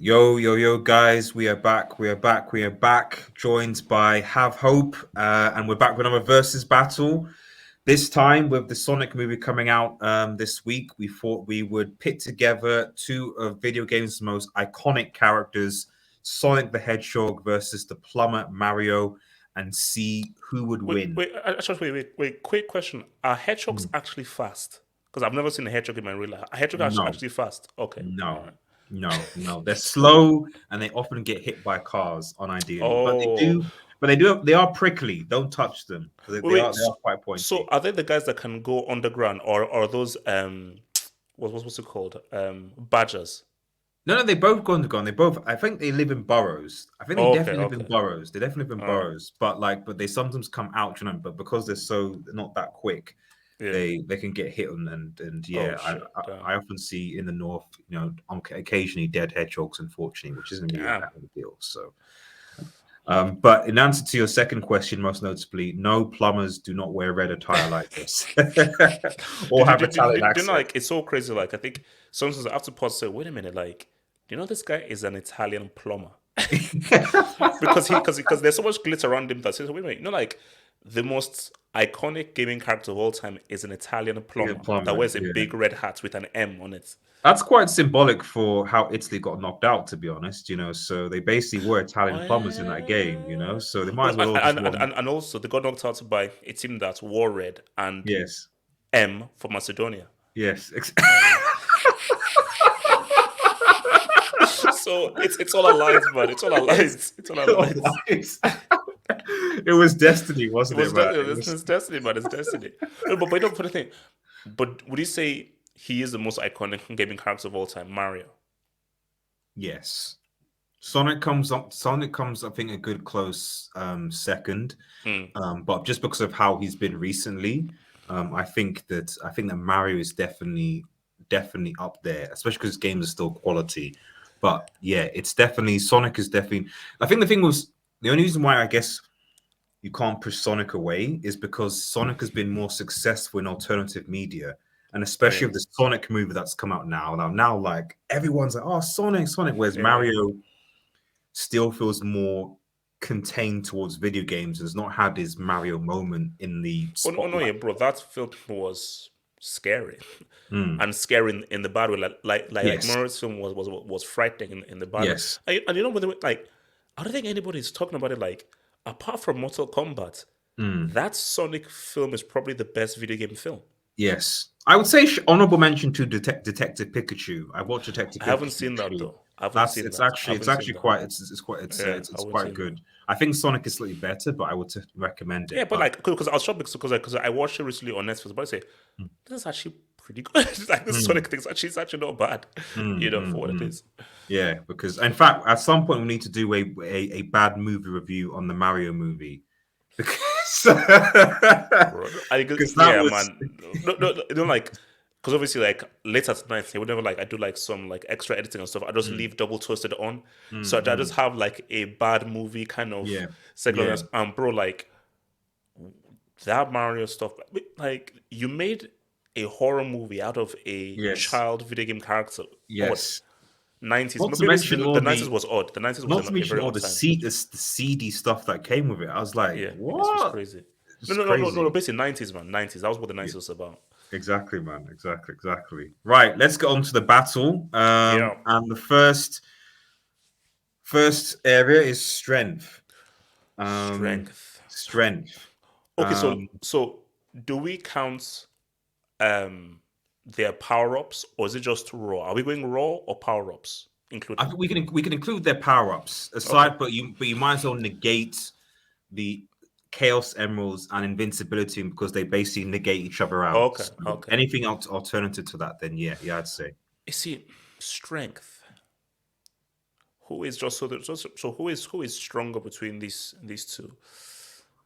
Yo, guys, we are back. We are back. We are back. Joined by Have Hope, and we're back with another versus battle. This time, with the Sonic movie coming out this week, we thought we would pit together two of video games' most iconic characters, Sonic the Hedgehog versus the plumber Mario, and see who would Wait, win. wait, wait. Quick question: Are hedgehogs Hmm. actually fast? Because I've never seen a hedgehog in my real life. Are hedgehogs No, actually fast? Okay, all no, right. no. They're slow and they often get hit by cars unideally, but they Oh, do. But they do. They are prickly. Don't touch them because wait, they are. wait. They are quite So pointy. are they the guys that can go underground, or are those what's it called? Badgers. No, they both go underground. They both. I think they live in burrows. I think they Okay, definitely live in okay, burrows. They definitely live in all right. burrows. But they sometimes come out. But because they're not that quick, Yeah. they can get hit and Oh yeah. I, shit. I Damn. I often see in the north, occasionally dead hedgehogs, unfortunately, which isn't really Damn. that big a deal. So. But in answer to your second question, most notably, no, plumbers do not wear red attire like this or Did you have did, did, Italian did, you know, accent. like it's so crazy? Like I think sometimes I have to pause. And say, wait a minute. Like, do you know this guy is an Italian plumber? Because there's so much glitter around him that says, wait a minute, like the most iconic gaming character of all time is an Italian Yeah, plumber that plumber. wears a Yeah. big red hat with an M on it. That's quite symbolic for how Italy got knocked out, to be honest. So they basically were Italian plumbers in that game. So they might No, as well all just won. and also they got knocked out by a team that wore red and Yes, M for Macedonia. yes. Um, so it's all allied, man. It's all allied. It's It's all allied. nice. It was destiny, It wasn't it, was man? destiny. It was. It's destiny, man. It's destiny. No, but you don't put a thing. But would you say he is the most iconic gaming character of all time, Mario? Yes. Sonic comes up. Sonic comes, I think, a good close second. Mm, But just because of how he's been recently, I think that Mario is definitely up there, especially because games are still quality. But yeah, it's definitely Sonic is definitely. I think the thing was the only reason why I guess you can't push Sonic away is because Sonic has been more successful in alternative media. And especially yeah, with the Sonic movie that's come out now. Now, like everyone's like, "Oh, Sonic," whereas yeah. Mario still feels more contained towards video games and has not had his Mario moment in the Oh no, spotlight. yeah, bro. That film was scary, Mm. and scary in the bad way. Like Yes, Mario's film was frightening in the bad way. yes. And you know, by the way, like I don't think anybody's talking about it. Like apart from Mortal Kombat, Mm. that Sonic film is probably the best video game film. Yes. I would say honorable mention to Detective Pikachu. I watched Detective I haven't Pikachu seen that actually. though. I haven't That's seen it's that. I actually it's haven't seen actually that. quite it's quite Yeah, I it's haven't quite seen that. good. I think Sonic is slightly better, but I would recommend Yeah, it. but But like, because I was shocked because I watched it recently on Netflix. But I say this is actually pretty good. Like this mm, Sonic thing is actually not bad, for what it mm. is. Yeah, because in fact, at some point we need to do a bad movie review on the Mario movie because Bro. because that Yeah, was man. No, like, because obviously, like, later tonight, they would never like I do like some like extra editing and stuff. I just mm, leave double toasted on, so I just mm. have like a bad movie kind of Yeah, yeah, segment. Bro, like that Mario stuff. Like, you made a horror movie out of a yes, child video game character. Odd. yes. 90s. Not to Maybe mention the all 90s the was odd. The 90s was not to a mention very all odd the time. the seedy stuff that came with it. I was like, Yeah, it was what? crazy. It's No. crazy. Basically, 90s, man. 90s. That was what the Yeah, 90s was about. exactly, man. Exactly. Right, let's get on to the battle. Yeah. And the first area is strength. Um, Strength. strength. Okay, so Um, do we count um their power ups, or is it just raw? Are we going raw or power ups I included? think we can include their power ups Okay. aside, but you might as well negate the chaos emeralds and invincibility because they basically negate each other out. Okay. So Okay. anything else alternative to that, then yeah, I'd say. You see, strength. Who is just so who is stronger between these two?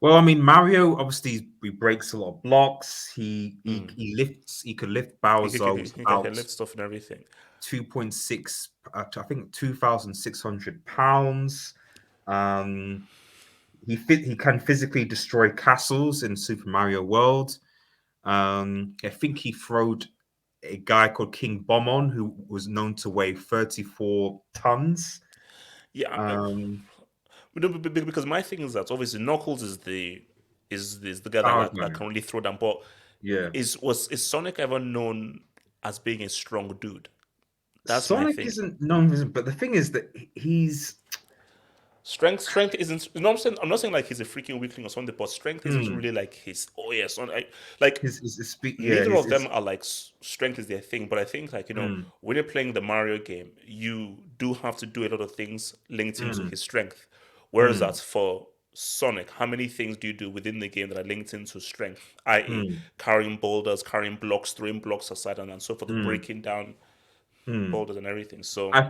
Well, I mean, Mario obviously he breaks a lot of blocks. He he, Mm. he lifts. He could lift He Bowser can, he with can, he can about lift stuff and everything. 2.6, I think 2,600 pounds. Um, he can physically destroy castles in Super Mario World. I think he throwed a guy called King Bombon who was known to weigh 34 tons. Yeah, Um, because my thing is that obviously Knuckles is the guy that, Power that guy. can really throw down. But Yeah. is Sonic ever known as being a strong dude? That's my Sonic thing. isn't known, but the thing is that he's Strength isn't. You know what I'm saying? I'm not saying like he's a freaking weakling or something, but strength isn't mm, really like his. Oh yes, like his speed. Yeah, neither of them his are like strength is their thing. But I think like mm, when you're playing the Mario game, you do have to do a lot of things linked into mm, his strength. Whereas mm, that for Sonic, how many things do you do within the game that are linked into strength, i.e., mm, carrying boulders, carrying blocks, throwing blocks aside, and so forth, mm, breaking down mm. boulders and everything. So I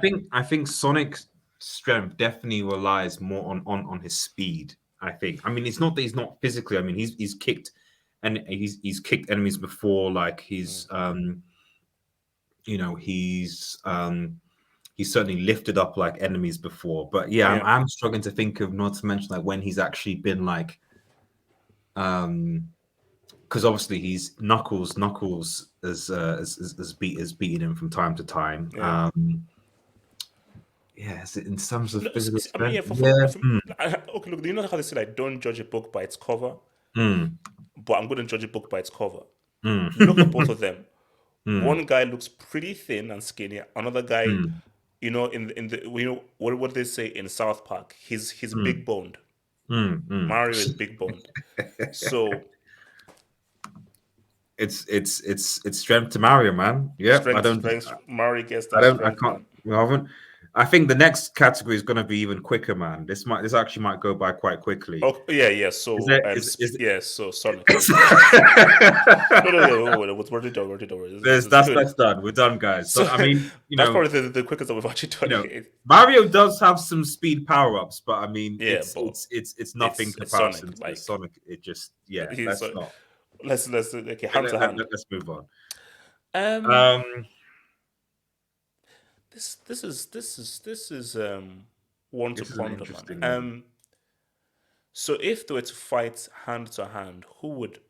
think Sonic's strength definitely relies more on his speed. I think. I mean, it's not that he's not physically. I mean, he's kicked and he's kicked enemies before. Like mm, you know, he's certainly lifted up like enemies before. But yeah, I'm yeah. I'm struggling to think of not to mention like when he's actually been like um because obviously he's Knuckles has beaten him from time to time. Yeah. Yeah, is it in terms of No, physical I mean, yeah. strength? Yeah. Okay, look. Do you know how they say like don't judge a book by its cover? Mm, But I'm going to judge a book by its cover. mm, Look at both of them. mm, One guy looks pretty thin and skinny. Another guy, mm, in the what do they say in South Park? He's mm, big boned. mm, mm. Mario is big boned. So It's strength to Mario, man. Yep. I strength, don't strength. Mario gets I that don't I strength, can't man. we haven't. I think the next category is going to be even quicker, man. This actually might go by quite quickly. Oh yeah, yeah. Is So there is yeah. So Sonic. No, no, yeah. We're already done. We're already done. This There's is good. that's done. We're done, guys. So So I mean, that's probably the quickest that we've actually done it. Mario does have some speed power ups, but I mean, Yeah, but it's nothing it's Sonic. comparison to Like Sonic. It just yeah. he's Let's not. let's okay, hand to hand. Let's move on. Um, Um, this is one to this is an ponder, man. interesting one. So if they were to fight hand to hand, who would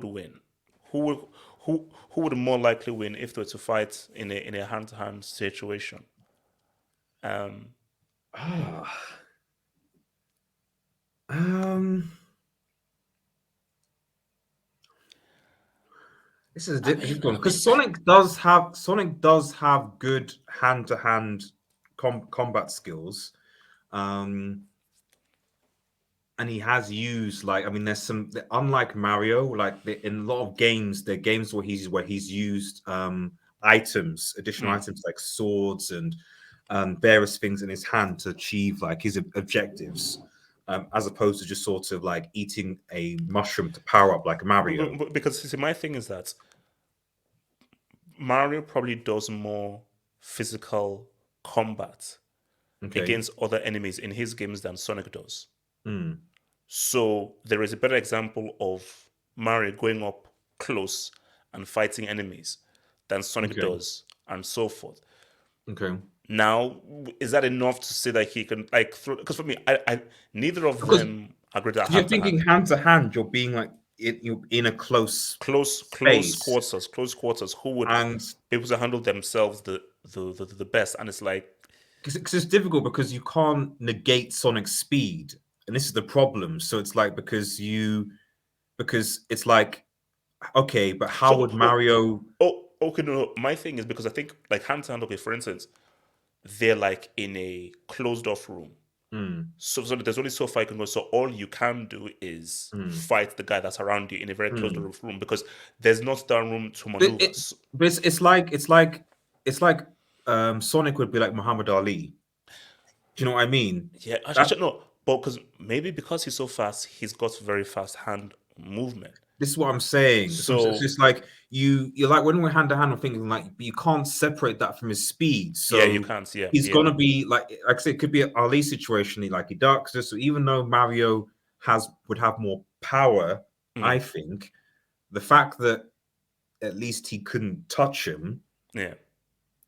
win? Who would who would more likely win if they were to fight in a hand to hand situation? Um, Ah, um, this is a I mean, difficult one I mean, because Sonic does have good hand to hand combat skills. Um, and he has used like I mean, there's some unlike Mario, like in a lot of games, there are games where he's used items, additional mm. items like swords and various things in his hand to achieve like his objectives, as opposed to just sort of like eating a mushroom to power up like Mario. Because see, my thing is that Mario probably does more physical combat Okay. against other enemies in his games than Sonic does. Mm, So there is a better example of Mario going up close and fighting enemies than Sonic okay. does, and so forth. Okay. Now, is that enough to say that he can like throw? Because for me, I neither of Because them are great at you're hand to thinking hand. hand to hand, you're being like you're in a close Close space, quarters, close quarters. Who would and be able to handle themselves the best? And it's like, because it's difficult because you can't negate Sonic's speed, and this is the problem. So it's like because it's like okay, but how so would Mario? okay, no. My thing is because I think like hand to hand. Okay, for instance, they're like in a closed off room. Mm, So there's only so far you can go. So all you can do is mm, fight the guy that's around you in a very closed mm. off room because there's not that room to But maneuver. it, but it's like Sonic would be like Muhammad Ali. Do you know what I mean? Yeah, That actually no, but because he's so fast, he's got very fast hand movement. This is what I'm saying. It's So just like you're like when we're hand to hand, I'm thinking like you can't separate that from his speed. yeah, you So can't. Yeah, he's yeah. gonna be like I said, it could be an Ali situation, like he ducks. So even though Mario would have more power, Mm, I think the fact that at least he couldn't touch him yeah.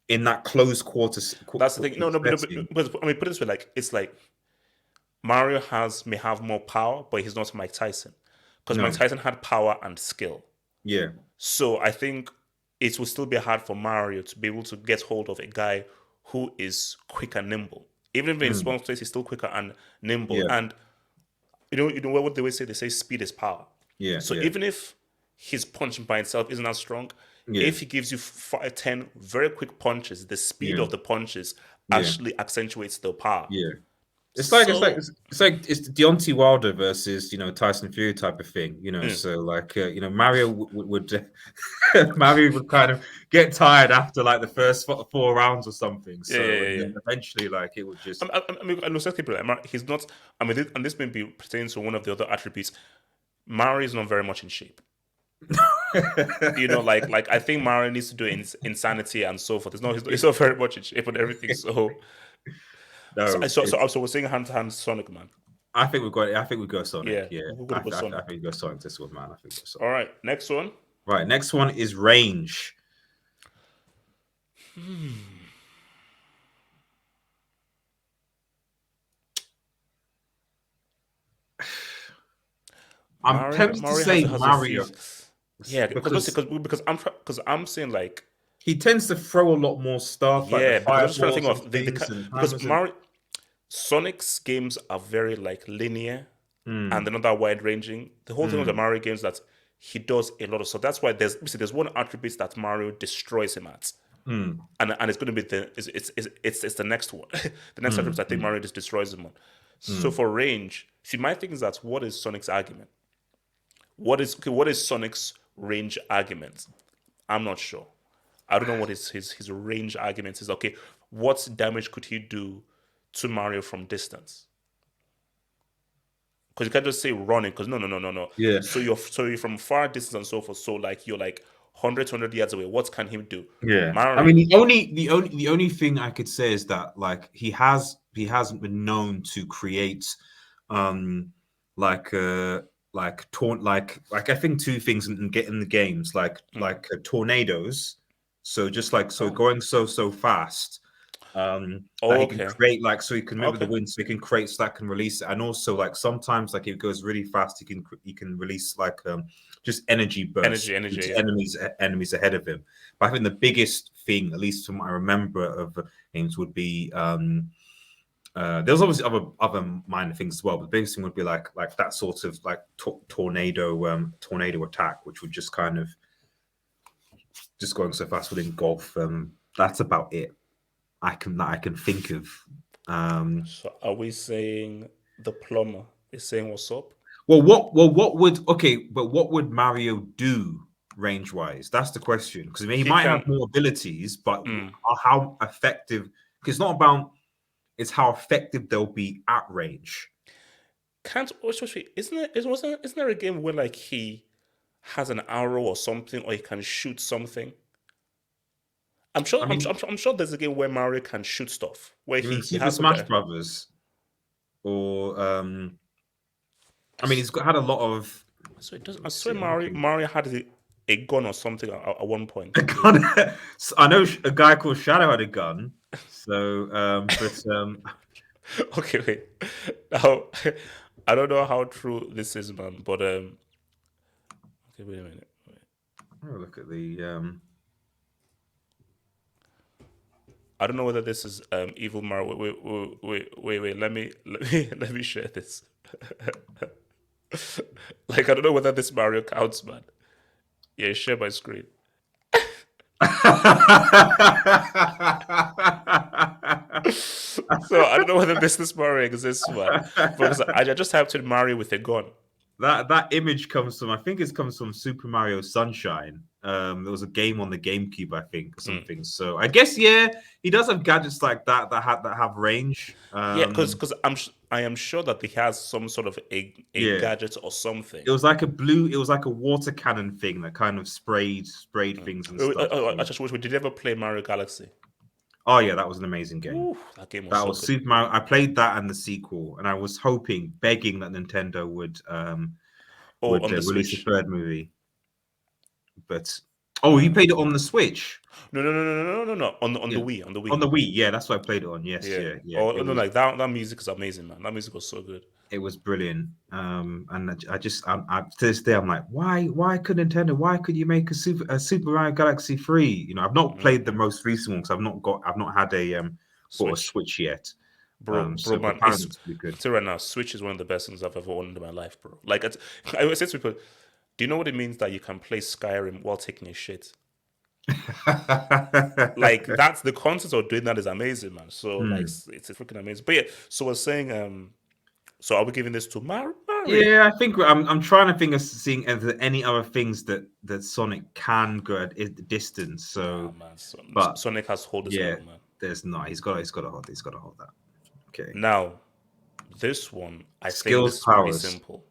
in that close That's the thing. No, no, setting. but I mean, put it this way: like it's like Mario may have more power, but he's not Mike Tyson because Mike No, Tyson had power and skill. yeah, So I think it will still be hard for Mario to be able to get hold of a guy who is quick and nimble. Even if in Mm, small space, he's still quicker and nimble. yeah, And you know what they always say? They say speed is power. yeah, So yeah, even if his punch by itself isn't as strong, yeah, if he gives you 10 very quick punches, the speed yeah, of the punches yeah, actually accentuates the power. yeah. So, It's Deontay Wilder versus Tyson Fury type of thing. mm, So Mario would Mario would kind of get tired after like the first four rounds or something. yeah, yeah, So and yeah, yeah. then eventually like it would just I mean, I know some people he's not. I mean, and this may be pertaining to one of the other attributes. Mario is not very much in shape. Like I think Mario needs to do insanity and so forth. He's not very much in shape and everything. no. So we're saying hand to hand Sonic, man. I think we go Sonic. Yeah, Yeah, we're gonna go I Sonic. think we go Sonic this one, man. I think we go All Sonic. right, next one. Right, next one is range. I'm tempted to Mario say has a few. Mario Yeah, because because I'm saying like he tends to throw a lot more stuff, like the yeah, because I'm just trying to think fireballs and of things and because hammers and. Sonic's games are very like linear and Mm, they're not that wide ranging. The whole thing with the mm, Mario games that he does a lot of stuff. That's why there's one attribute that Mario destroys him at, mm, and it's going to be it's the next one. The next attribute I think mm, Mario just destroys him on. So mm. for range, see, my thing is that what is Sonic's argument? What is Sonic's range argument? I'm not sure. I don't know what his range argument is. Okay, what damage could he do to Mario from distance? Because you can't just say running. Because no. Yeah, So you're from far distance and so forth. So like you're like 100 yards away. What can he do? yeah. I mean, Mario. the only thing I could say is that like he hasn't been known to create, um, like like I think two things in getting the games tornadoes. So just like so Oh. going so fast, that Oh, he can okay. create like so he can remember the Okay. wind so he can create so that can release it and also like sometimes like if it goes really fast he can release like just energy bursts Energy. into Yeah. enemies ahead of him. But I think the biggest thing, at least from what I remember of games, would be there's obviously other minor things as well, but the biggest thing would be like that sort of like tornado attack, which would just kind of just going so fast would engulf. That's about it. I can think of. Um, So are we saying the plumber is saying what's up? what would Mario do range wise? That's the question. Because I mean, he He might have can. more abilities, but Mm, how effective? Because it's not about it's how effective they'll be at range. can't. Wait, isn't there a game where like he has an arrow or something, or he can shoot something? I mean, I'm sure there's a game where Mario can shoot stuff where you mean he Super has Smash something. Brothers, or I, I mean, s- he's had a lot of. so it does. Let I me swear see. I'm looking. Mario had a gun or something at one point. I know a guy called Shadow had a gun. So, but Okay, wait. Now I don't know how true this is, man. But okay, wait a minute. look at the I don't know whether this is evil Mario. Wait. Let me share this. Like I don't know whether this Mario counts, man. Yeah, share my screen. So I don't know whether this Mario exists, man. Because I just typed in Mario with a gun. that image comes from I think it comes from Super Mario Sunshine. There was a game on the GameCube, I think, or Mm. something. So I guess yeah, he does have gadgets like that have range. Yeah, because I am sure that he has some sort of a Yeah, gadget or something. it was like a water cannon thing that kind of sprayed things and stuff. So. Actually, did you ever play Mario Galaxy? Oh yeah, that was an amazing game. Ooh, that game was That so was good. Super Mario. I played that and the sequel, and I was hoping, begging that Nintendo Oh, on the release a Switch. third movie. But Oh, you played it on the Switch? No. On Yeah. the Wii, on the On Wii. the Wii, yeah, that's what I played it on. Yes, Yeah. yeah, yeah. Oh no, like that music is amazing, man. That music was so good. It was brilliant. And I just to this day I'm like, why could Nintendo? Why could you make a Super Mario Galaxy 3? You know, I've not played the most recent one because I've not had a bought a Switch. Switch yet. Bro, So but man, apparently it's pretty good. I'll tell you right now, Switch is one of the best things I've ever owned in my life, bro. Like, I always say to people, do you know what it means that you can play Skyrim while taking a shit? Like, that's the concept of doing that is amazing, man. So, like, Hmm. it's freaking amazing. But yeah, so we're saying, so are we giving this to Mario? Yeah, I think I'm trying to think of seeing if there any other things that Sonic can go at the distance. Nah, So, man. but Sonic has to hold this yeah, level, man. there's not. He's got to hold that. Okay. Now, this one, I think Skills this is pretty powers. simple,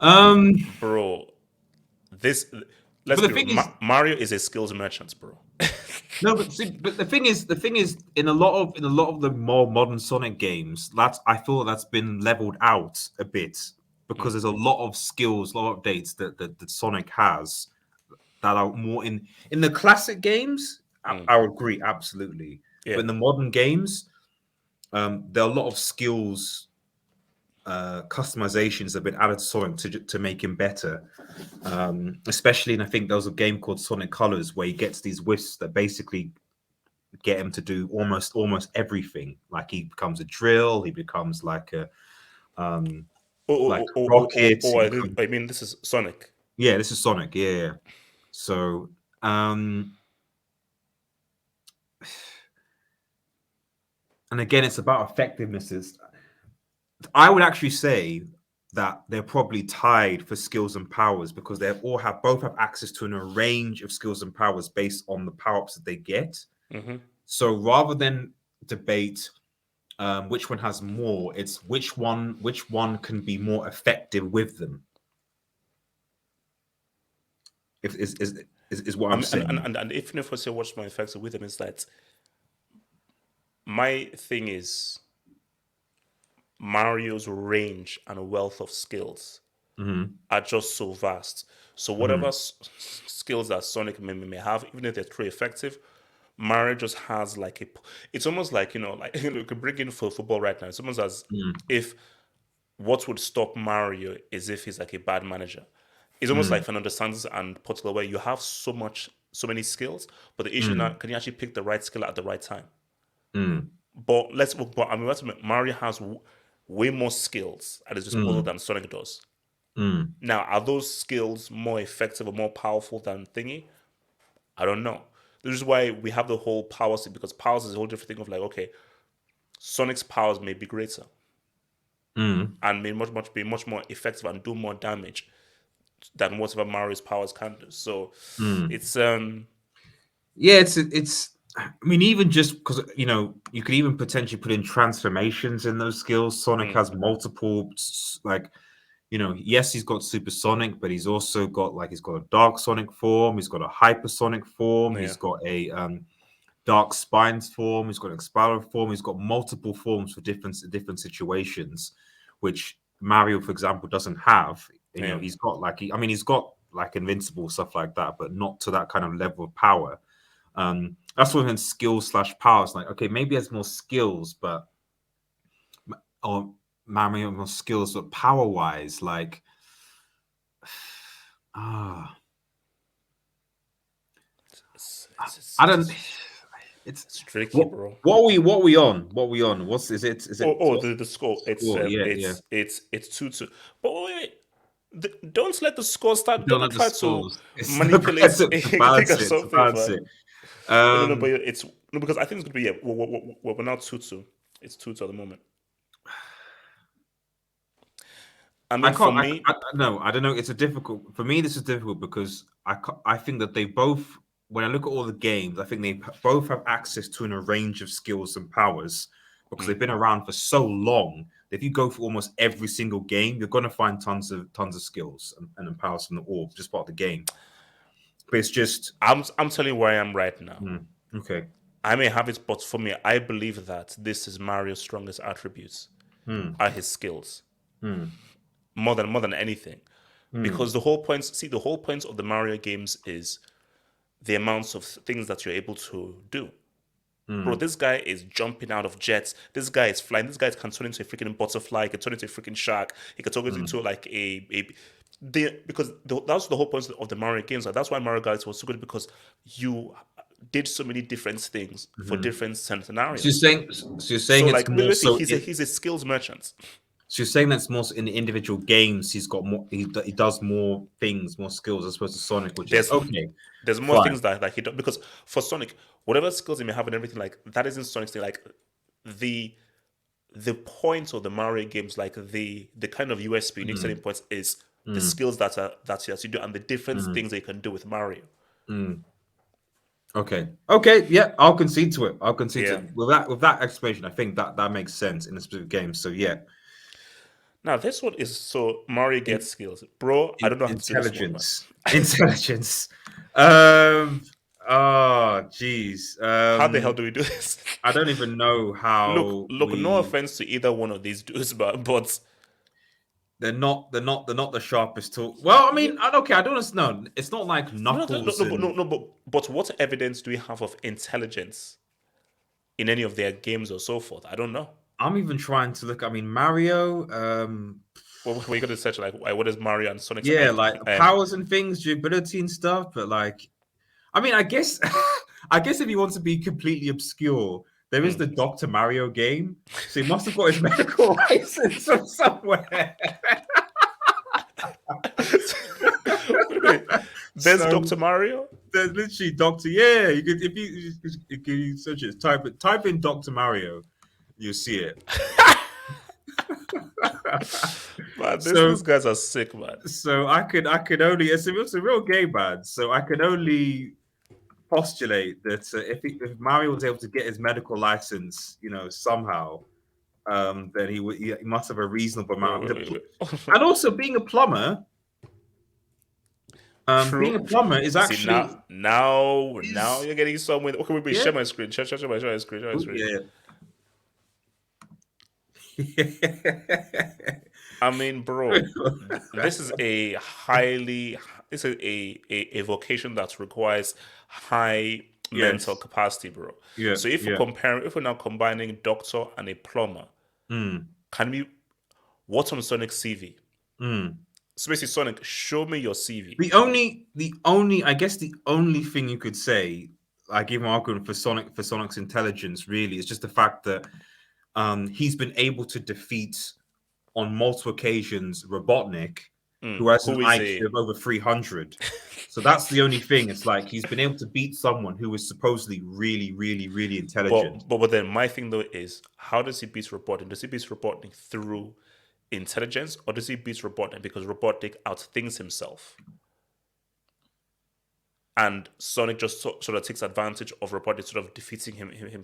Um, bro. This, let's but the be real. thing is, Mario is a skills merchant, bro. no, but see, but the thing is, in a lot of the more modern Sonic games, that's I feel that's been leveled out a bit because Mm, there's a lot of skills, a lot of updates that Sonic has that are more in the classic games. mm, I would agree absolutely, but yeah. in the modern games, there are a lot of skills customizations that have been added to Sonic to make him better. Especially, and I think there was a game called Sonic Colors where he gets these wisps that basically get him to do almost everything. Like he becomes a drill, he becomes um like a rocket. He becomes I mean, this is Sonic. yeah, this is Sonic. Yeah, yeah. So and again, it's about effectiveness. I would actually say that they're probably tied for skills and powers because they all have both have access to a range of skills and powers based on the power ups that they get. Hmm. So rather than debate which one has more, it's which one can be more effective with them. If is what I'm saying. And even if I say what's more effective with them, is that my thing is Mario's range and wealth of skills Hmm. are just so vast. So whatever Hmm. skills that Sonic may have, even if they're pretty effective, Mario just has like a. It's almost like like you could bring in for football right now. It's almost as Hmm. if what would stop Mario is if he's like a bad manager. It's almost like Hmm. Fernando Santos and Portugal, where you have so many skills, but the issue is Hmm. not can you actually pick the right skill at the right time? Hmm. But I mean, Mario has way more skills at his disposal Hmm. than Sonic does. Hmm. Now, are those skills more effective or more powerful than Thingy? I don't know. This is why we have the whole powers thing, because powers is a whole different thing of like, okay, Sonic's powers may be greater Hmm. and may be much more effective and do more damage than whatever Mario's powers can do. So Hmm. it's Yeah, it's. I mean, even just because you could even potentially put in transformations in those skills. Sonic mm, has multiple, like yes, he's got supersonic, but he's also got he's got a dark sonic form, he's got a hypersonic form, yeah. he's got a dark spines form, he's got an Explorer form, he's got multiple forms for different situations, which Mario, for example, doesn't have. Yeah. He's got he's got like invincible stuff like that, but not to that kind of level of power. That's when skills slash powers. Like, okay, maybe he has more skills, but or Mario more skills, but power wise, like ah, I don't. It's It's tricky, what bro. what are we on? What are we on? What's is it? What's The score. the score? Yeah, yeah. It's 2-2. But don't let the score start. Don't Don't let the try to scores. It's manipulate to a thing or balance it. To something, balance man. it. No, but Um, it's no because I think it's gonna be we're now 2-2. It's 2-2 at the moment. I I mean, for can't. me, No, I don't know. It's a difficult for me. This is difficult because I think that they both. When I look at all the games, I think they both have access to a range of skills and powers because mm, they've been around for so long. That if you go for almost every single game, you're going to find tons of skills and powers from the all just part of the game. But it's just I'm telling you where I am right now. okay. I may have it, but for me, I believe that this is Mario's strongest attributes Hmm. are his skills Hmm. more than anything. Mm, because the whole point of the Mario games is the amounts of things that you're able to do. Bro, mm, this guy is jumping out of jets. This guy is flying. This guy can turn into a freaking butterfly. He can turn into a freaking shark. He can turn mm, into like because that's the whole point of the Mario games. Like, that's why Mario Galaxy was so good, because you did so many different things for mm. different So you're scenarios. saying, so you're So saying it's like more basically, so. he's a skills merchant. So you're saying that's more so in the individual games. He's got more. He does more things, more skills, as opposed to Sonic, which is There's okay, there's more fine. things that he does, because for Sonic, whatever skills he may have and everything, like that isn't Sonic's thing. Like the the point of the Mario games, like the kind of USP, unique selling Mm, points, is the mm, skills that you do and the different mm, things that you can do with Mario. mm. Okay. Okay. Yeah, I'll concede to it. I'll concede to Yeah. it. With that explanation, I think that makes sense in a specific game. So yeah, Now this one is, so Mario in, gets skills, bro. I don't know how to do this one, man. intelligence, intelligence. Um. Oh, geez. How the hell do we do this? I don't even know look, how look. No we. offense to either one of these dudes, but They're not the sharpest tool. Well, I yeah, mean, okay, I don't know. It's not like no, no, no, Knuckles no, but no, and no, but what evidence do we have of intelligence in any of their games or so forth? I don't know. I'm even trying to look. I mean, Mario. What are you going to search, like what is Mario and Sonic's Yeah, like um powers and things, durability and stuff. But like, I mean, I guess, I guess if you want to be completely obscure, there is hmm. the Doctor Mario game. So he must have got his medical license from somewhere. Wait, there's So Dr. Mario? there's literally Doctor. Yeah, you could if you search it, type in Doctor Mario, you'll see it. Man, these So guys are sick, man. I could only it's a real game, man. So I could only postulate that if Mario was able to get his medical license, somehow, then he must have a reasonable Wait, amount wait, of wait, wait. and also being a plumber. Being a True. plumber is See, actually now is you're getting somewhere. Okay, wait, yeah share my screen. Share my screen. Share my screen. yeah. I mean, bro, this is a highly this is a vocation that requires high mental Yes. capacity, bro. Yeah. So Yeah. if we're now combining doctor and a plumber, Mm, can we what's on Sonic's CV? mm. So basically, Sonic, show me your CV. I guess the only thing you could say, like even arguing for Sonic's intelligence, really, is just the fact that he's been able to defeat on multiple occasions Robotnik, who has an Who is IQ a of over 300. So that's the only thing. It's like he's been able to beat someone who is supposedly really, really, really intelligent. but then my thing though is, how does he beat Robotnik? Does he beat Robotnik through intelligence, or does he beat Robotnik because Robotnik outthinks himself? And Sonic just sort of takes advantage of Robotnik sort of defeating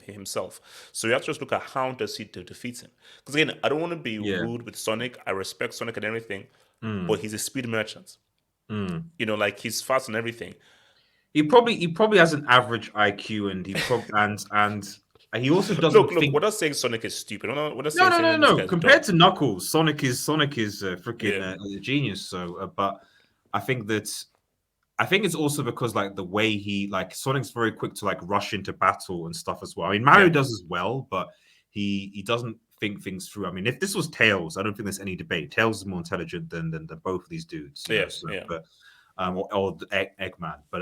himself. So you have to just look at how does he defeat him. Because again, I don't want to be Yeah. rude with Sonic. I respect Sonic and everything, but Mm, he's a speed merchant. mm. Like he's fast and everything. He probably has an average IQ, and he probably and he also doesn't Look, think. we're not saying Sonic is stupid. We're not No, no, no, saying this no. guy's Compared dumb. to Knuckles, Sonic is freaking Yeah. a genius. So, but I think that I think it's also because like the way he like Sonic's very quick to like rush into battle and stuff as well. I mean, Mario Yeah. does as well, but he doesn't think things through. I mean, if this was Tails, I don't think there's any debate. Tails is more intelligent than both of these dudes, Yeah. So, Yeah. but or the Eggman, but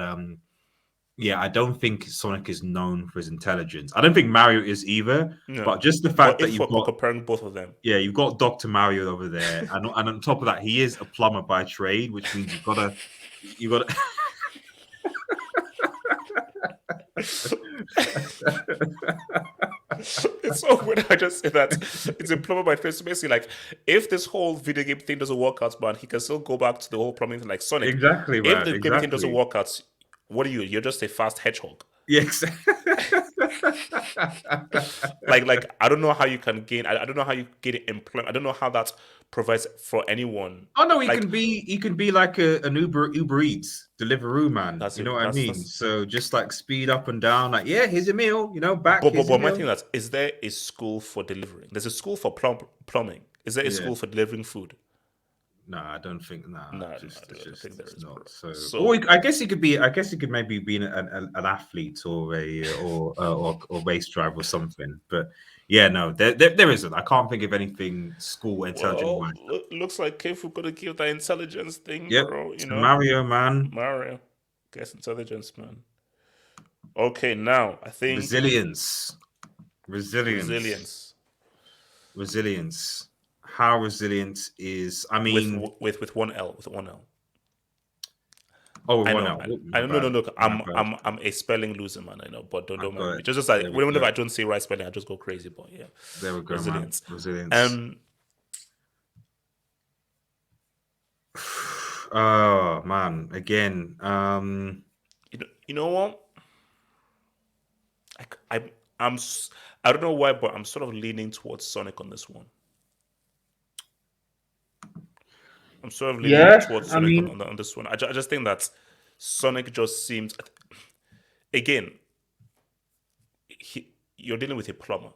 yeah, I don't think Sonic is known for his intelligence. I don't think Mario is either. No. But just the But fact that if you've we're got comparing both of them, yeah, you've got Doctor Mario over there, and on top of that, he is a plumber by trade, which means you gotta. it's so weird. I just say that it's a plumber by trade. So basically, like, if this whole video game thing doesn't work out, man, he can still go back to the whole plumbing thing. Like Sonic, Exactly, if man. the gaming thing doesn't Exactly. work out, what are you? You're just a fast hedgehog. Yes. Like I don't know how you can gain. I don't know how you get employment. I don't know how that provides for anyone. Oh no, he Like can be like an Uber Eats Deliveroo man. that's You know it. what I mean? That's. So just like speed up and down, like yeah, here's your meal. Back here's your But my meal. thing is there a school for delivering? There's a school for plumbing. Is there a Yeah. school for delivering food? No, I don't think. Nah, No, no, just I it's don't think just there it's is, bro. not. So, or So, I guess he could be. I guess he could maybe be an athlete or a or race driver or something. But yeah, no, there isn't. I can't think of anything school intelligent well, wise. looks like Keith we're gonna give that intelligence thing, Yep, bro. to Mario, man. Mario, guess intelligence, man. Okay, now I think Resilience, resilience, resilience resilience. How resilient is? I mean, with one L, with one L. oh, I one know. out. I My know. No, no, bad. look, My bad. I'm a spelling loser, man. I know, but I don't got mind it. me. Just like There we whenever go. I don't say right spelling, I just go crazy. But yeah, There we go, man. resilience. Resilience. Um, Oh man, again. you know what? I, I I'm s- I don't know why, but I'm sort of leaning towards Sonic on this one. I'm sort of leaning Yeah, towards I Sonic mean, on this one. I just think that Sonic just seems again. You're dealing with a plumber.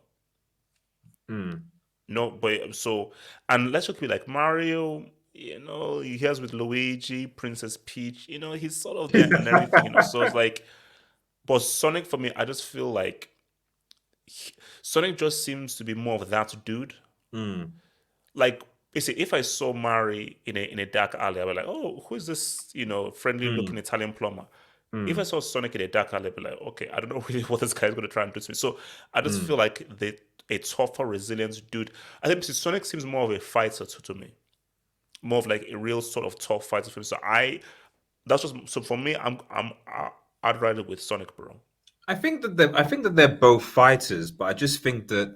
hmm, No, but so and let's just be like Mario. He has with Luigi, Princess Peach. He's sort of there and everything. So it's like, but Sonic for me, I just feel like Sonic just seems to be more of that dude. hmm, Like, you see, if I saw Mari in a dark alley, I'd be like, oh, who is this? Friendly looking hmm, Italian plumber. If I hmm, saw Sonic in a dark alley, I'd be like, okay, I don't know really what this guy's going to try and do to me. So I just feel hmm. like a tougher, resilient dude. I think Sonic seems more of a fighter to me, more of like a real sort of tough fighter for me. That's just so for me. I'd rather with Sonic, bro. I think that they're both fighters, but I just think that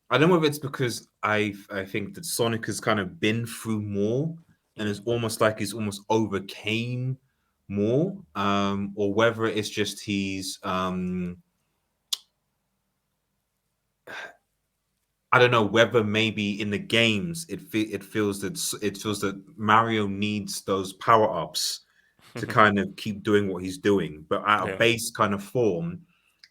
I don't know if it's because I think that Sonic has kind of been through more and it's Mm. almost like he's almost overcame more, or whether it's just he's I don't know whether maybe in the games it feels that Mario needs those power ups to kind of keep doing what he's doing, but at a Yeah, base kind of form,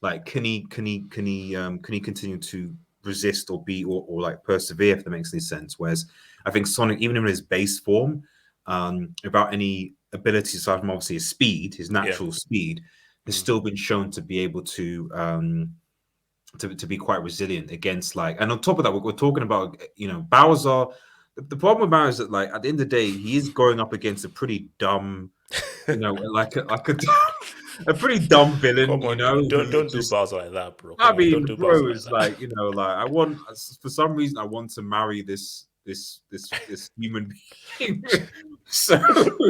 like can he continue to resist or be or like persevere if that makes any sense? Whereas I think Sonic, even in his base form, without any ability aside from obviously his speed, his yeah. natural speed, has Mm. still been shown to be able to be quite resilient against like and on top of that we're talking about Bowser. The problem with Bowser is that like at the end of the day he is going up against a pretty dumb a pretty dumb villain Come on, who don't do just Bowser like that, bro. I Come on, don't mean do Bowser bro like is that. like like I want for some reason I want to marry this human being so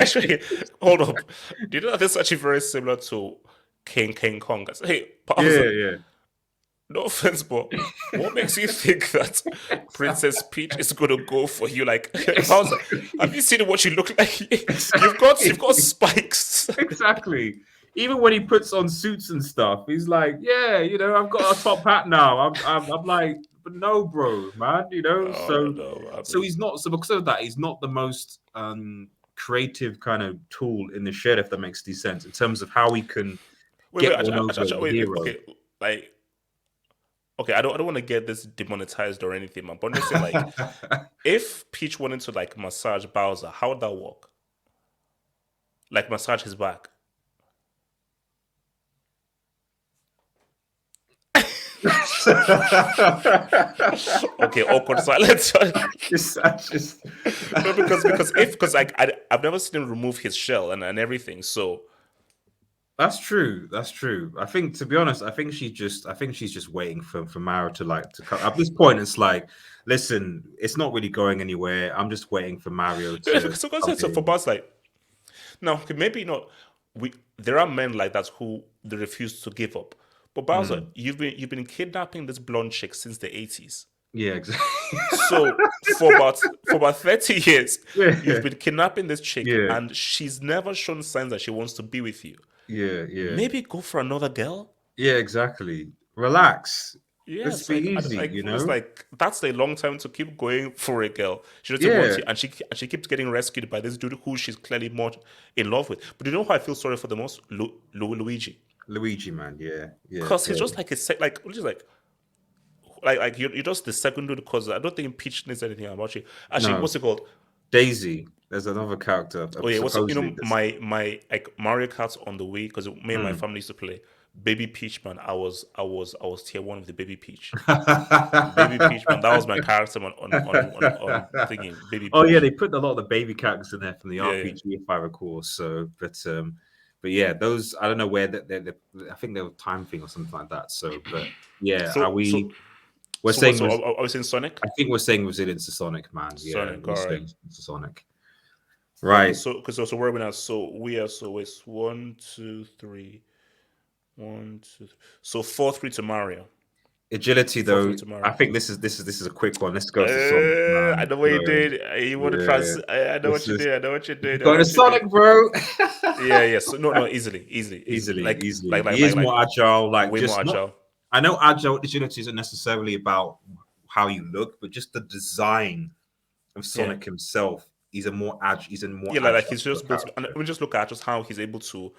Actually, hold up. Do you know that this is actually very similar to King Kong? I say, hey, Bowser, yeah no offense, but what makes you think that Princess exactly Peach is gonna go for you? Like Bowser, have exactly you seen what you look like? You've got exactly spikes. Exactly. Even when he puts on suits and stuff, he's like, "Yeah, I've got a top hat now." I'm like, "But no, bro, man, Oh So, no, I so mean, he's not. So because of that, he's not the most creative kind of tool in the shed, if that makes any sense, in terms of how he can wait, get one over a wait, hero. okay, like, okay, I don't want to get this demonetized or anything, man. But I'm just saying, like, if Peach wanted to like massage Bowser, how would that work? Like massage his back. Okay, awkward silence. just No, because like I've never seen him remove his shell and everything. So That's true. That's true. I think, to be honest, I think she's just waiting for Mara to like to come. At this point, it's like, listen, it's not really going anywhere. I'm just waiting for Mario yeah, to come because so for in. Buzz, like no, okay, maybe not. We There are men like that who they refuse to give up. But Bowser, Mm. you've been kidnapping this blonde chick since the 80s. Yeah, exactly. So for about 30 years, you've yeah, been kidnapping this chick yeah, and she's never shown signs that she wants to be with you. yeah. Maybe go for another girl. Yeah, exactly. Relax. Let's Yes, be like easy, it's like that's a long time to keep going for a girl. She doesn't want Yeah, you, and she keeps getting rescued by this dude who she's clearly more in love with. But you know who I feel sorry for the most? Luigi, Luigi, man. Yeah, yeah, because he's bro. just like just like you're just the second dude. Because I don't think Peach needs anything about you. Actually, No, what's it called? Daisy. There's another character. Oh yeah, what's Supposedly, this. my like Mario Kart on the Wii because me and my Mm. family used to play Baby Peach man. I was tier one of the Baby Peach. Baby Peach man, that was my character man on thinking Baby Oh yeah, Peach. they put a lot of the baby characters in there from the Yeah, yeah. RPG, if I recall. So, but yeah, those I don't know where that I think they were time thing or something like that. So, but yeah, are So so we? We're so what? saying So I was saying Sonic. I think we're saying resilience to Sonic, man. Yeah, Sonic. we're All right. saying to Sonic. Right, So because also where are we now? So it's one, two, three, one, two. So 4-3 to Mario. agility Four three though. to I Mario. think this is a quick one. Let's go to Sonic, I man. know what So, you did. You want to yeah, I know what this you is did. I know what you did. I know going to what you did. Sonic, bro. Yeah, yeah. So no, easily. Easily, Like easily. like like He like is like more agile. Like way more just not. agile. I know agile agility isn't necessarily about how you look, but just the design of Yeah, Sonic himself. He's a more agile. He's a more yeah. Like agile he's just built. And character. we just look at just how he's able to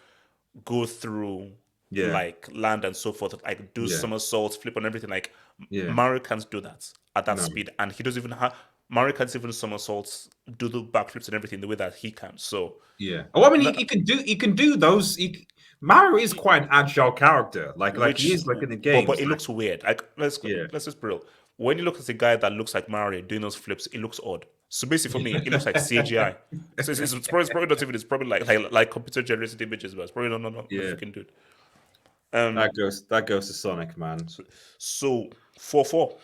go through Yeah, like land and so forth. Like do yeah, somersaults, flip on everything. Like yeah. Mario can't do that at that No, speed, and he doesn't even have. Mario can't even somersaults, do the backflips and everything the way that he can. So yeah. Oh, I mean, no, he can do those. Mario is quite an agile character. Like he which is like in the but games. it Like looks weird. Like yeah. let's just be real. When you look at a guy that looks like Mario doing those flips, it looks odd. So basically, for me, it looks like CGI. So it's probably not even. It's probably like computer generated images, but it's probably not Yeah, freaking dude. Um. that goes to Sonic, man. So 4-4.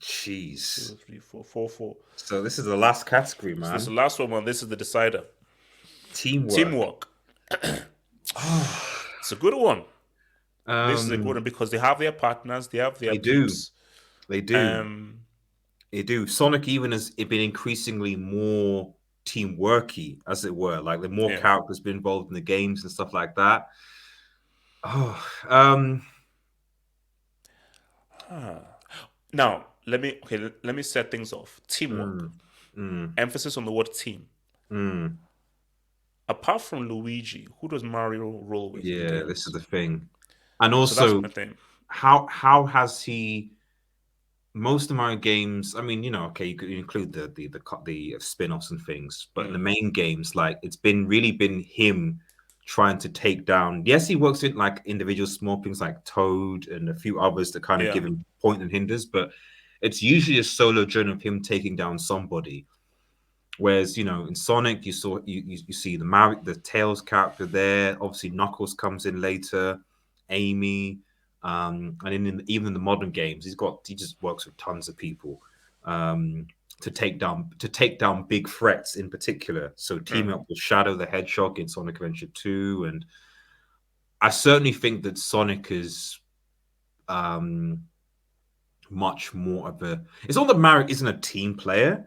Jeez. 2, 3, 4, 4-4. So this is the last category, So this is the man. last one, man. This is the decider. Teamwork. Teamwork. It's a good one. This is a good um, one because they have their partners, they have their they do, peeps. they do, Um. they do. Sonic even has been increasingly more teamworky, as it were. Like the more Yeah. characters been involved in the games and stuff like that. Oh, Now let me set things off. Teamwork. mm, mm, Emphasis on the word team. mm. Apart from Luigi, who does Mario roll with in Yeah, this is games? the thing. And So that's also, my thing. how has he? Most of my games, I mean, okay, you could include the spin-offs and things, but in the Mm, main games, like it's been really been him trying to take down. Yes, he works with like individual small things like Toad and a few others that kind of yeah. give him point and hinders, but it's usually a solo journey of him taking down somebody. Whereas in Sonic, you see the Tails character there. Obviously, Knuckles comes in later, Amy, and even in the modern games, he just works with tons of people um, to take down big threats in particular. So Mm. teaming up with Shadow the Hedgehog in Sonic Adventure 2, and I certainly think that Sonic is um, much more of a. It's not that Mario isn't a team player.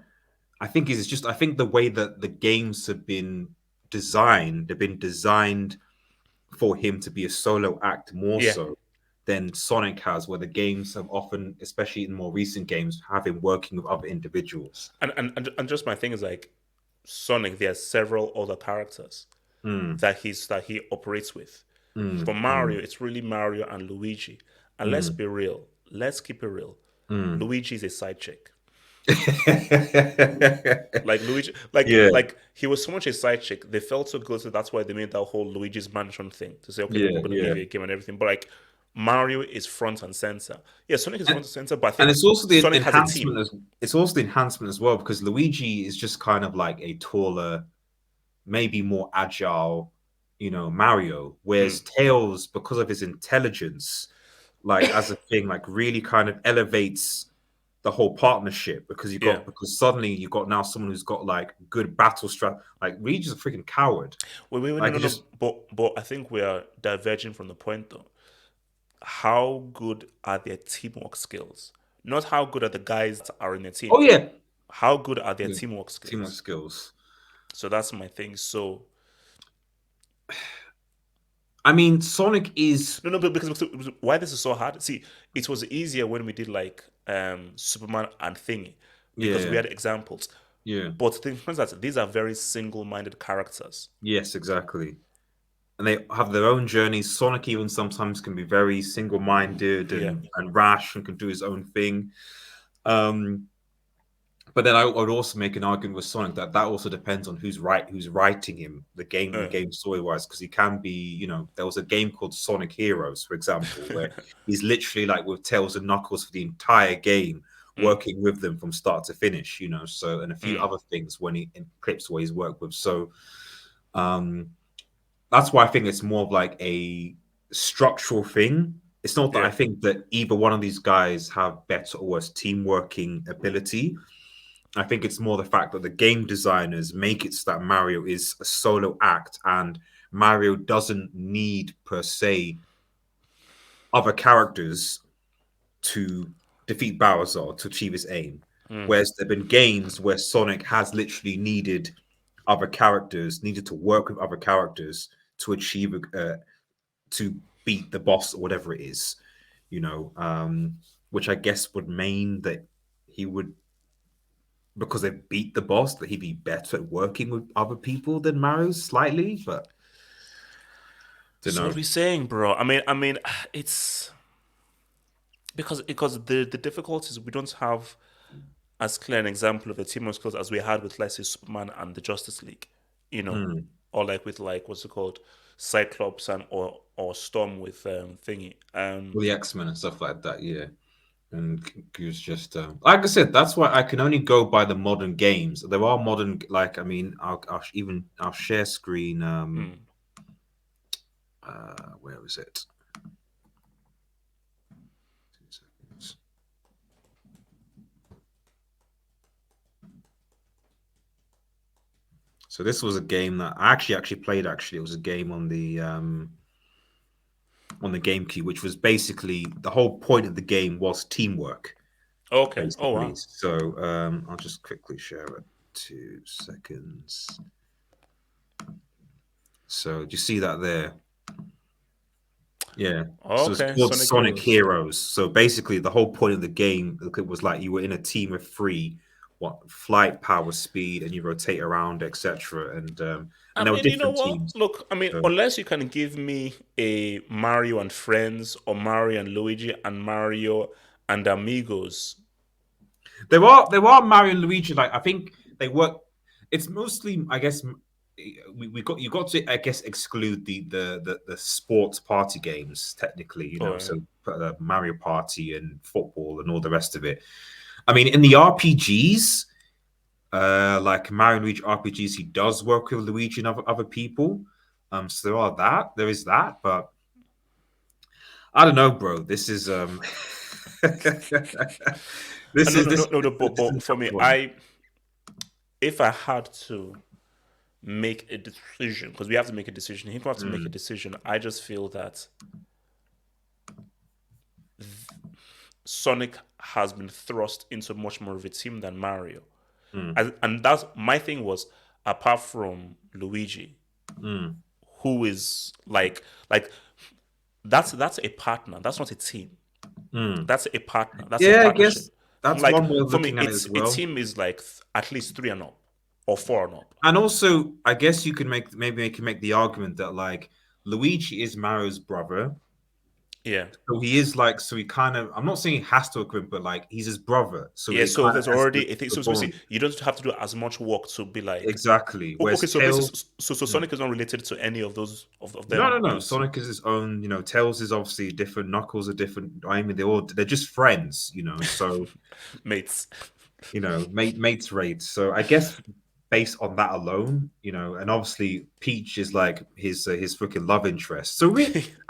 I think the way that the games have been designed, they've been designed for him to be a solo act more Yeah. so than Sonic has, where the games have often, especially in more recent games, have him working with other individuals. And just my thing is like Sonic, there are several other characters Mm, that he operates with. For mm, Mario, mm, it's really Mario and Luigi. And let's mm, be real. Let's keep it real. mm. Luigi is a side chick. Like Luigi, Yeah, like he was so much a side chick. They felt so good, so that's why they made that whole Luigi's Mansion thing to say, okay, look, yeah, we're gonna yeah. give you a game and everything. But like Mario is front and center. Yeah, Sonic is And, front and center, but I and think it's also the Sonic has a team. enhancement as it's also the enhancement as well because Luigi is just kind of like a taller, maybe more agile, Mario. Mm, Whereas Tails, because of his intelligence, like as a thing, like really kind of elevates the whole partnership yeah. because suddenly you got now someone who's got like good battle strat. Like Luigi's a freaking coward. Wait, Like no, he no. just But I think we are diverging from the point though. How good are their teamwork skills? Not how good are the guys that are in the team. oh yeah, How good are their yeah. teamwork Teamwork skills? skills. So that's my thing. So I mean, Sonic is no, but because why this is so hard? See, it was easier when we did like Superman and Thingy because we yeah, had examples. yeah, But the thing is that these are very single-minded characters. yes, exactly. And they have their own journeys. Sonic even sometimes can be very single-minded Yeah, and rash and can do his own thing. Um, But then I would also make an argument with Sonic that also depends on who's writing him the Uh, game story wise, because he can be, there was a game called Sonic Heroes, for example, where he's literally like with Tails and Knuckles for the entire game, mm, working with them from start to finish, so and a few mm, other things when he in clips where he's worked with. So um that's why I think it's more of like a structural thing. It's not that I yeah. think that either one of these guys have better or worse team working ability. I think it's more the fact that the game designers make it so that Mario is a solo act and Mario doesn't need per se other characters to defeat Bowser to achieve his aim. Mm. Whereas there have been games where Sonic has literally needed other characters, needed to work with other characters to achieve to beat the boss or whatever it is, which I guess would mean that he would, because they beat the boss, that he'd be better at working with other people than Mario slightly, but don't So what are know. we saying, bro? I mean, it's because the difficulties we don't have as clear an example of a teamwork skills as we had with, let's say, Superman and the Justice League, you know, Mm. or like with like what's it called, Cyclops and or Storm with thingy. With the X-Men and stuff like that, yeah. And he was just like I said, that's why I can only go by the modern games. There are modern, like, I mean, I'll share screen. Mm. Where is it? 2 seconds. So this was a game that I actually played. Actually, it was a game on the GameCube, which was basically the whole point of the game was teamwork, Okay. Oh basically. wow. So I'll just quickly share it. 2 seconds. So do you see that there? Yeah. So it's Okay. called Sonic Sonic Heroes. Heroes. So basically, the whole point of the game was like you were in a team of three, what flight, power, speed, and you rotate around, etc. And I there were mean, you know different what? teams. Look, I mean, So unless you can give me a Mario and Friends or Mario and Luigi and Mario and Amigos. there are Mario and Luigi. Like I think they work. It's mostly, I guess, we got you got to, I guess, exclude the sports party games technically. Oh, yeah. So Mario Party and football and all the rest of it. I mean, in the RPGs, like Mario and Luigi RPGs, he does work with Luigi and other people. So there is that, but I don't know, bro. This is this No, is no, this no, no, no. this is But a for tough me, one. if I had to make a decision, because we have to make a decision, he have to make a Mm, decision. I just feel that Sonic has been thrust into much more of a team than Mario, mm, and that's my thing was apart from Luigi, mm, who is like that's a partner. That's not a team. mm. That's a partner. That's a Yeah, I partnership. guess that's Like one way of for me, looking at it it's as a well. team is like at least three and up or four and up. And also, I guess you can make the argument that like Luigi is Mario's brother, Yeah. so he is like so he kind of. I'm not saying he has to equip, but like he's his brother, so Yeah, they so kind of there's has already a thing. the So see, bond you don't have to do as much work to be like, exactly. okay, Whereas so basically, Tails, so mm. Sonic is not related to any of those of No, them no, no. dudes, Sonic is his own. Tails is obviously different. Knuckles are different. I mean, they're just friends. So mates. mates rates. So I guess based on that alone, and obviously Peach is like his freaking love interest. So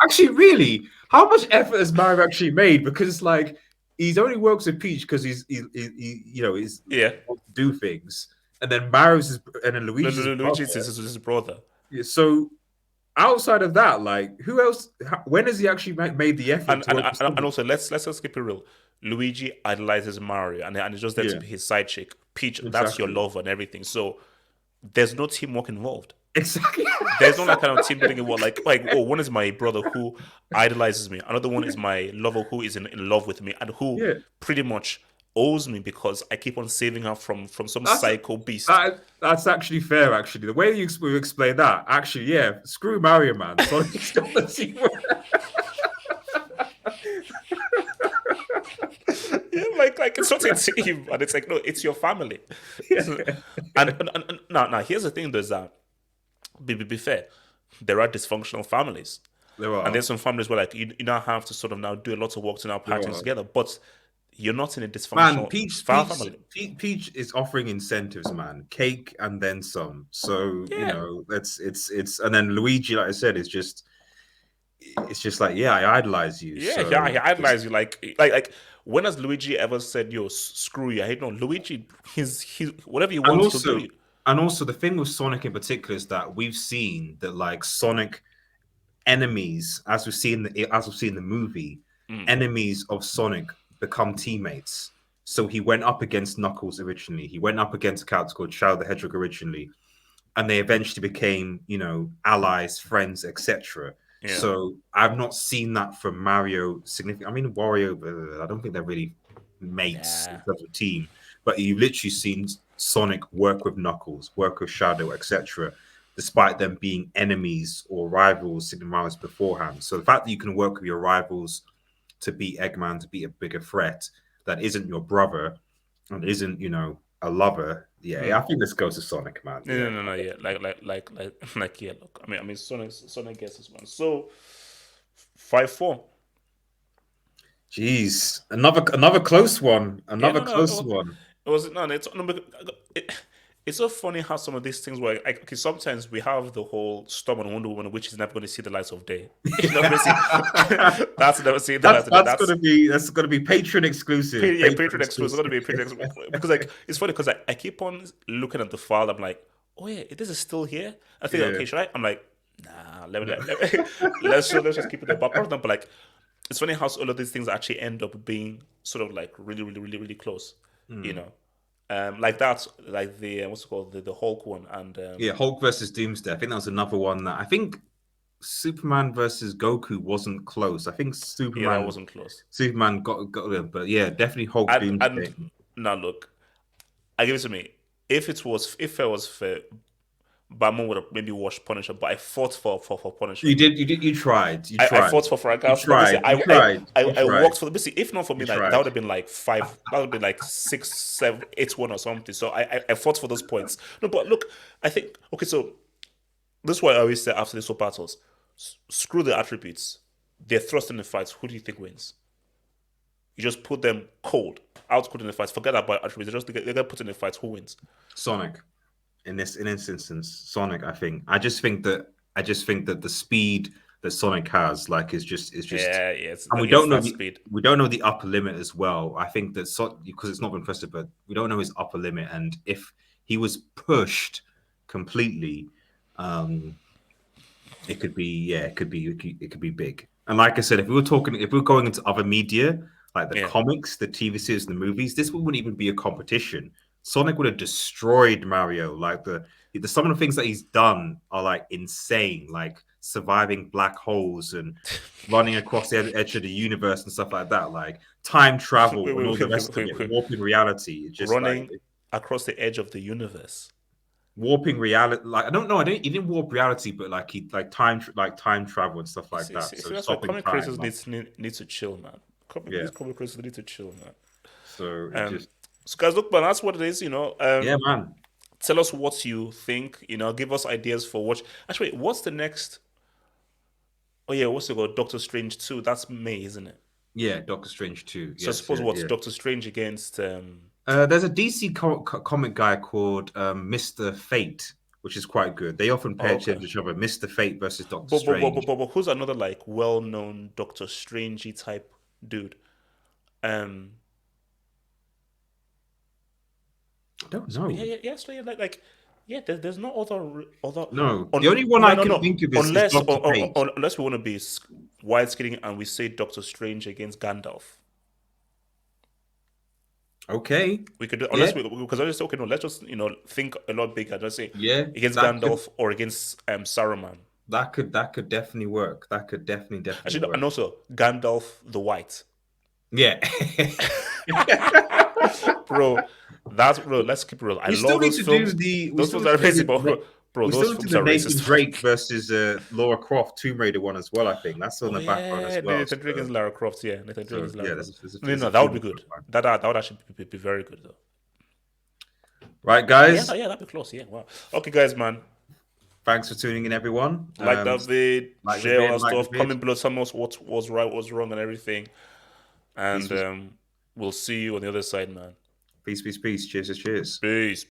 actually, really, how much effort has Mario actually made? Because like he's only works with Peach because he's Yeah, wants to do things, and then Mario's and then no, Luigi's no, his no, brother. Luigi is his brother, Yeah, so outside of that, like who else? When has he actually made the effort and to and work with and someone? also let's just keep it real. Luigi idolizes Mario, and it's just there to Yeah, be his side chick. Peach, that's your exactly, lover and everything. So there's no teamwork involved. exactly. There's no like kind of team building involved. Like oh, one is my brother who idolizes me. Another one is my lover who is in love with me and who Yeah, pretty much owes me because I keep on saving her from some that's psycho beast. that's actually fair. Actually, the way you explain that, actually, yeah, screw Mario, man. Sonic's got the teamwork. Yeah, like it's not a team, and it's like no, it's your family. Yeah. So, and now here's the thing: there's that. Be fair, there are dysfunctional families, There and are. there's some families where like you now have to sort of now do a lot of work to now There patch things are. together, but you're not in a Man, dysfunctional Peach, file Peach, family. Peach is offering incentives, man. Cake and then some. So you Yeah, know, that's it's, and then Luigi, like I said, is just it's just like, yeah, I idolize you. yeah. He So idolizes just you like. When has Luigi ever said, "Yo, screw you"? I hate no Luigi. He's whatever he and wants, he'll give also you. and also the thing with Sonic in particular is that we've seen that like Sonic enemies, as we've seen in the movie, Mm, enemies of Sonic become teammates. So he went up against Knuckles originally. He went up against a character called Shadow the Hedgehog originally, and they eventually became, allies, friends, etc. yeah. So I've not seen that from Mario significant. I mean, Wario, I don't think they're really mates in Nah. terms of team, but you've literally seen Sonic work with Knuckles, work with Shadow, etc. Despite them being enemies or rivals, significant rivals beforehand. So the fact that you can work with your rivals to beat Eggman, to beat a bigger threat that isn't your brother and isn't, a lover. Yeah, I Mm. think this goes to Sonic, man. No, Yeah. no, no, no. Yeah, like, yeah. Look, I mean, Sonic gets this one. So 5-4. Jeez, another close one. Yeah, Another no, no. close one. It was no, no. It, it's so funny how some of these things were. Like, okay, sometimes we have the whole Storm and Wonder Woman, which is never going to see the lights of day. It's never going to see. That's never seeing the lights of day. That's That's gonna be Patreon exclusive. Yeah, Patreon Patreon exclusive. It's exclusive. gonna be a Patreon exclusive because like it's funny because I keep on looking at the file. I'm like, oh yeah, this is still here. I think Yeah. okay, should I? I'm like, nah. Let's just keep it there. But apart from that, but like, it's funny how all of these things actually end up being sort of like really, really, really, really close. You Hmm. know, like that, like the what's it called, the Hulk one, and Yeah, Hulk versus Doomsday. I think that was another one that I think Superman versus Goku wasn't close. I think yeah, that Superman wasn't close. Superman got them, but yeah, definitely Hulk And Doomsday. now look, I give it to me. If it was fair, Batman would have maybe watched Punisher, but I fought for Punisher. You tried. You I tried. fought for Frank You Castle. Let me see. tried. You tried. You I tried. worked for. Let me see. If not for You me, like that tried. would have been like five. That would have been like 6, 7, 8, 1 or something. So I fought for those points. No, but look, I think okay. So this is why I always say after these two battles, screw the attributes. They're thrust in the fights. Who do you think wins? You just put them cold, out cold in the fights. Forget about attributes. They get put in the fights. Who wins? Sonic. In this instance, Sonic. I just think that the speed that Sonic has, like, is just, Yeah, yeah. and we It's don't know that the speed. we don't know the upper limit as well. I think that because it's not been pressed, but we don't know his upper limit, and if he was pushed completely, um, it could be yeah, it could be big. And like I said, if we were going into other media like the Yeah. comics, the TV series, the movies, this wouldn't even be a competition. Sonic would have destroyed Mario. Like some of the things that he's done are like insane, like surviving black holes and running across the edge of the universe and stuff like that, like time travel wait, and wait, all the wait, rest wait, of wait, it, wait. warping reality. It's just like Running across the edge of the universe. warping reality. Like I don't know, I don't. He didn't warp reality, but like he like time travel and stuff You like that. So see, that's why stopping comic time. creators need to chill, man. Yeah. These comic creators need to chill, man. So it Um, just so guys, look, man, that's what it is. yeah, man. Tell us what you think. Give us ideas for what. Actually, wait, what's the next? Oh yeah, what's it called? Doctor Strange 2. That's May, isn't it? Yeah, Doctor Strange too. So I Yes, suppose yeah, what's yeah. Doctor Strange against? There's a DC comic guy called Mr. Fate, which is quite good. They often Oh, pair okay. each other, Mr. Fate versus Doctor But Strange. who's another like well-known Doctor Strangey type dude? Um, I don't so yeah, know. yeah, yeah. So yeah, yeah. There's no other No, on the only one I no, no, can no. think of is Doctor Fate. Unless we want to be wide skating and we say Doctor Strange against Gandalf. Okay, We could do yeah, unless we because I just okay no let's just think a lot bigger. Just say yeah. against That could Gandalf or against Saruman. that could definitely work. That could definitely Actually, no, and work. also Gandalf the White, Yeah. bro. That's bro. Let's keep it real. I We still love need those to do films. the. We Those still films need are to do amazing, but Bro, We those still have to films do are the Nathan racist. Drake versus Laura Croft Tomb Raider one as well. I think that's on Oh the background as yeah, well. Nathan Drake So, against Lara Croft. Yeah, Nathan Drake against Lara yeah, Croft. there's No, a that few would be more. good. That would actually be very good though. Right, Yeah, guys. yeah, that'd be close. Yeah, wow. Okay, guys, man, Thanks for tuning in, everyone. like that vid, Like the share all vid, that like the stuff. vid. Comment below, tell us what was right, what's wrong, and everything. Peace, And peace, we'll see you on the other side, man. peace, peace, peace. Cheers, cheers. Peace.